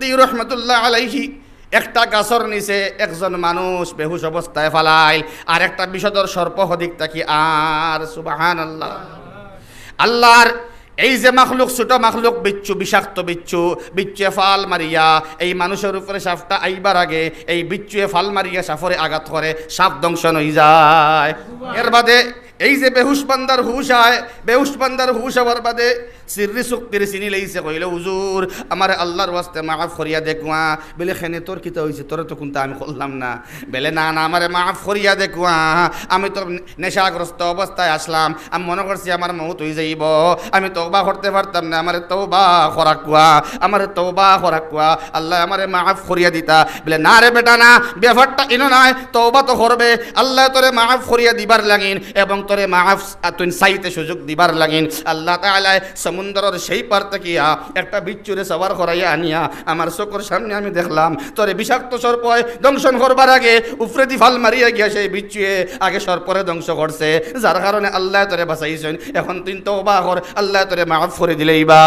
মুফতি রহমতুল্লাহ আলাইহি একটা গাছর নিচে একজন মানুষ বেহুশ অবস্থায় ফালাইল, আর একটা বিষধর সর্প হদিক তাকি আর সুবহানাল্লাহ। আল্লাহর এই যে মাখলুক, ছোট মাখলুক বিচ্ছু, বিষাক্ত বিচ্ছু, বিচ্ছুয়ে ফাল মারিয়া এই মানুষের উপরে সাপটা আইবার আগে এই বিচ্ছুয়ে ফাল মারিয়া সাফরে আঘাত করে, সাপ দংশন হয়ে যায়। এর বাদে এই যে বেহুশ বান্দার হুশ হয়, বেহুশ বান্দার হুশ হওয়ার বাদে সিররি সুক্তির চিনি লইছে, কইলে হুজুর আমার আল্লাহর ওয়াস্তে মাফ করিয়া দেখুয়া। বলে খেনে তোর কিতা হইছে, তোর তো কোনটা আমি করলাম না। বলে না না, আমারে মাফ করিয়া দেখুয়া, আমি তো নেশাগ্রস্ত অবস্থায় আসলাম, আমি মনে করছি আমার মৌত হয়ে যাইব, আমি তওবা করতে পারতাম না, আমারে তওবা করাকুয়া, আমারে তওবা করাকুয়া, আল্লাহ আমারে মাফ করিয়া দিতা। বলে না রে বেটা না, ব্যাপারটা ইনো নয়, তওবা তো করবে, আল্লাহ তোরে মাফ করিয়া দিবার লাগিন এবং তোরে মাফ তুই চাইতে সুযোগ দিবার লাগিন। আল্লাহ তাআলা সমুদ্রের সেই পার থেকে একটা বিচ্ছুরে সবার করাইয়া আনিয়া আমার চোখের সামনে আমি দেখলাম, তোরে বিষাক্ত সর্পয় দংশন করবার আগে উফরেদি ফাল মারিয়া গিয়া সেই বিচ্ছুয়ে আগে সর্পরে ধ্বংস করছে, যার কারণে আল্লাহ তোরে বাঁচাইছেন। এখন তুই তওবা কর, আল্লাহ তোরে মাফ করে দিলেই বা।